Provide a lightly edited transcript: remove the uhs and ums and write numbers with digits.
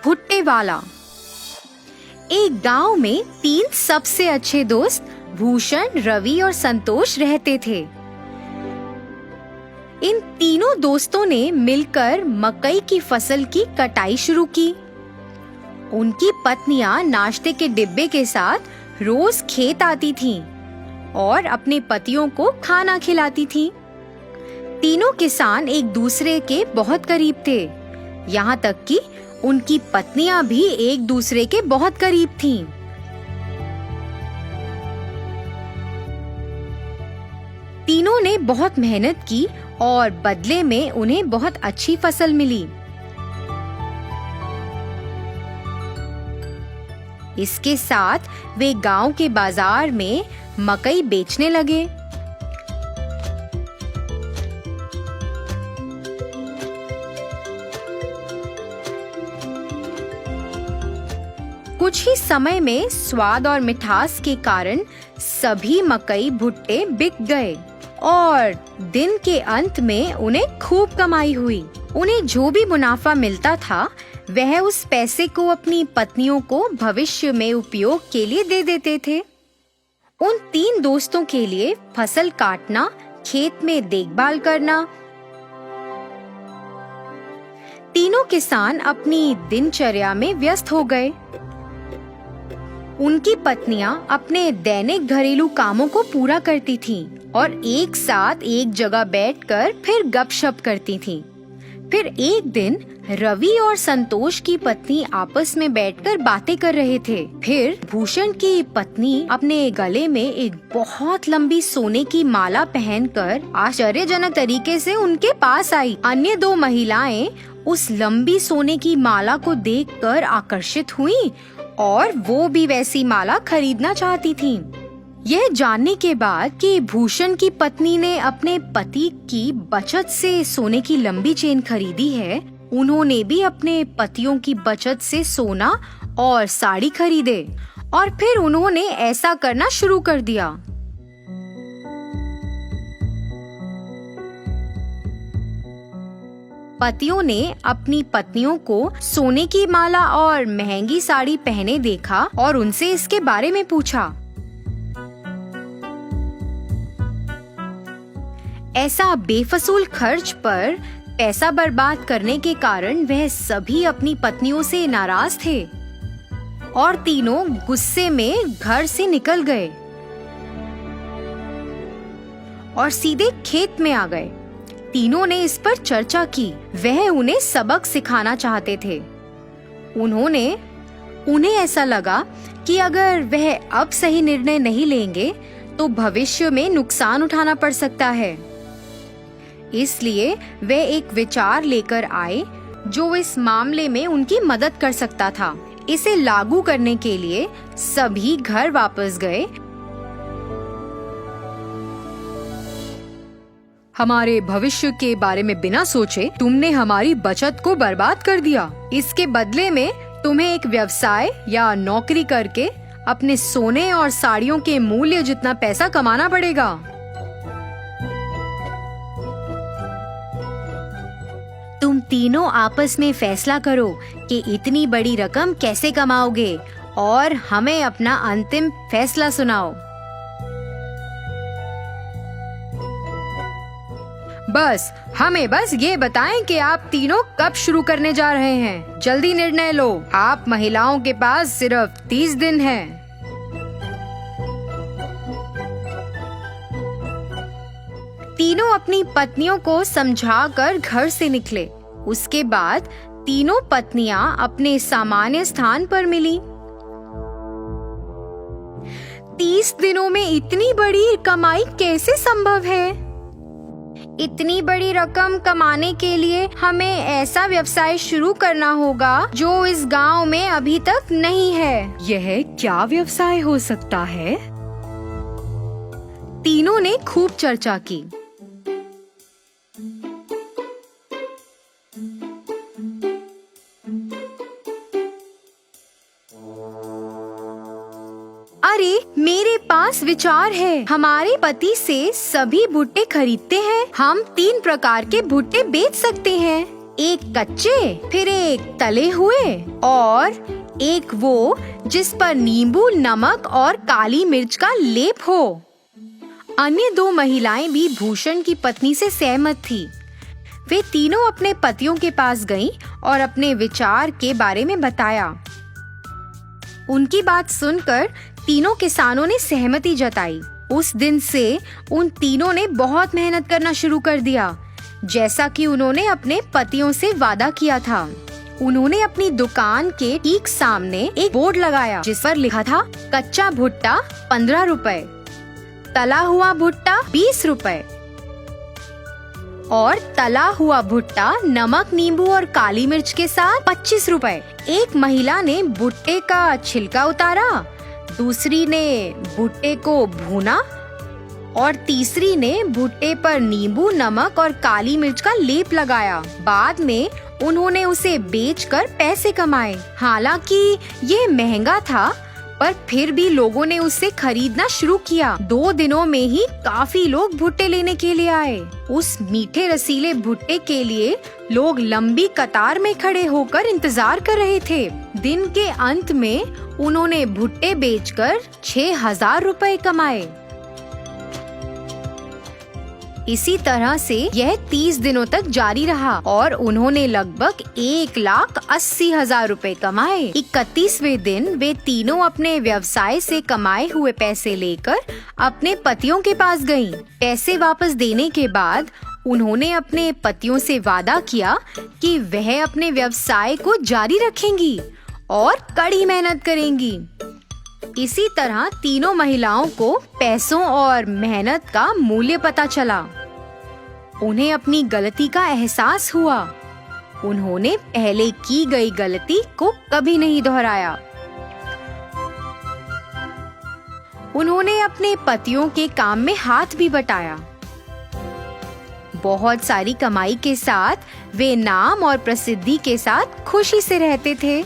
भुट्टे वाला। एक गांव में 3 सबसे अच्छे दोस्त भूषण, रवि और संतोष रहते थे। इन तीनों दोस्तों ने मिलकर मकई की फसल की कटाई शुरू की। उनकी पत्नियां नाश्ते के डिब्बे के साथ रोज खेत आती थीं और अपने पतियों को खाना खिलाती थीं। तीनों किसान एक दूसरे के बहुत करीब थे, यहाँ तक कि उनकी पत्नियां भी एक दूसरे के बहुत करीब थीं। तीनों ने बहुत मेहनत की और बदले में उन्हें बहुत अच्छी फसल मिली। इसके साथ वे गांव के बाजार में मकई बेचने लगे। कुछ ही समय में स्वाद और मिठास के कारण सभी मकई भुट्टे बिक गए और दिन के अंत में उन्हें खूब कमाई हुई। उन्हें जो भी मुनाफा मिलता था वह उस पैसे को अपनी पत्नियों को भविष्य में उपयोग के लिए दे देते थे। उन 3 दोस्तों के लिए फसल काटना, खेत में देखभाल करना। तीनों किसान अपनी दिनचर्या में व्यस्त हो गए। उनकी पत्नियां अपने दैनिक घरेलू कामों को पूरा करती थीं और एक साथ एक जगह बैठकर फिर गपशप करती थीं। फिर एक दिन रवि और संतोष की पत्नी आपस में बैठकर बातें कर रहे थे। फिर भूषण की पत्नी अपने गले में एक बहुत लंबी सोने की माला पहनकर आश्चर्यजनक तरीके से उनके पास आई। अन्य 2 महिलाएं उस लंबी सोने की माला को देखकर आकर्षित हुईं और वो भी वैसी माला खरीदना चाहती थीं। यह जानने के बाद कि भूषण की पत्नी ने अपने पति की बचत से सोने की लंबी चेन खरीदी है, उन्होंने भी अपने पतियों की बचत से सोना और साड़ी खरीदे और फिर उन्होंने ऐसा करना शुरू कर दिया। पतियों ने अपनी पत्नियों को सोने की माला और महंगी साड़ी पहने देखा और उनसे इसके बारे में पूछा। ऐसा बेफजूल खर्च पर पैसा बर्बाद करने के कारण वह सभी अपनी पत्नियों से नाराज थे और तीनों गुस्से में घर से निकल गए और सीधे खेत में आ गए। तीनों ने इस पर चर्चा की। वह उन्हें सबक सिखाना चाहते थे। उन्हें ऐसा लगा कि अगर वह अब सही निर्णय नहीं लेंगे तो भविष्य में नुकसान उठाना पड़ सकता है। इसलिए वे एक विचार लेकर आए जो इस मामले में उनकी मदद कर सकता था। इसे लागू करने के लिए सभी घर वापस गए। हमारे भविष्य के बारे में बिना सोचे तुमने हमारी बचत को बर्बाद कर दिया। इसके बदले में तुम्हें एक व्यवसाय या नौकरी करके अपने सोने और साड़ियों के मूल्य जितना पैसा कमाना पड़ेगा। तुम तीनों आपस में फैसला करो कि इतनी बड़ी रकम कैसे कमाओगे और हमें अपना अंतिम फैसला सुनाओ। हमें बस ये बताएं कि आप तीनों कब शुरू करने जा रहे हैं। जल्दी निर्णय लो। आप महिलाओं के पास सिर्फ 30 दिन हैं। तीनों अपनी पत्नियों को समझाकर घर से निकले। उसके बाद तीनों पत्नियां अपने सामान्य स्थान पर मिली। 30 दिनों में इतनी बड़ी कमाई कैसे संभव है? इतनी बड़ी रकम कमाने के लिए हमें ऐसा व्यवसाय शुरू करना होगा जो इस गांव में अभी तक नहीं है। यह क्या व्यवसाय हो सकता है? तीनों ने खूब चर्चा की। अरे मेरे पास विचार है। हमारे पति से सभी भुट्टे खरीदते हैं। हम 3 प्रकार के भुट्टे बेच सकते हैं। एक कच्चे, फिर एक तले हुए और एक वो जिस पर नींबू, नमक और काली मिर्च का लेप हो। अन्य 2 महिलाएं भी भूषण की पत्नी से सहमत थी। वे तीनों अपने पतियों के पास गईं और अपने विचार के बारे में बताया। उनकी बात सुनकर तीनों किसानों ने सहमति जताई। उस दिन से उन तीनों ने बहुत मेहनत करना शुरू कर दिया, जैसा कि उन्होंने अपने पतियों से वादा किया था। उन्होंने अपनी दुकान के ठीक सामने एक बोर्ड लगाया जिस पर लिखा था कच्चा भुट्टा 15 रुपए, तला हुआ भुट्टा 20 रुपए और तला हुआ भुट्टा नमक, नींबू और काली मिर्च के साथ 25 रुपए। एक महिला ने भुट्टे का छिलका उतारा, दूसरी ने भुट्टे को भूना और तीसरी ने भुट्टे पर नींबू, नमक और काली मिर्च का लेप लगाया। बाद में उन्होंने उसे बेचकर पैसे कमाए। हालांकि ये महंगा था, पर फिर भी लोगों ने उसे खरीदना शुरू किया। 2 दिनों में ही काफी लोग भुट्टे लेने के लिए आए। उस मीठे रसीले भुट्टे के लिए लोग लंबी कतार में खड़े होकर इंतजार कर रहे थे। दिन के अंत में उन्होंने भुट्टे बेचकर 6,000 रुपए कमाए। इसी तरह से यह 30 दिनों तक जारी रहा और उन्होंने लगभग 1,80,000 रुपए कमाए। 31वें दिन वे तीनों अपने व्यवसाय से कमाए हुए पैसे लेकर अपने पतियों के पास गईं। पैसे वापस देने के बाद उन्होंने अपने पतियों से वादा किया कि वह अपने व्यवसाय को जारी रखेंगी और कड़ी मेहनत करेंगी। इसी तरह तीनों महिलाओं को पैसों और मेहनत का मूल्य पता चला। उन्हें अपनी गलती का एहसास हुआ। उन्होंने पहले की गई गलती को कभी नहीं दोहराया। उन्होंने अपने पतियों के काम में हाथ भी बटाया। बहुत सारी कमाई के साथ वे नाम और प्रसिद्धि के साथ खुशी से रहते थे।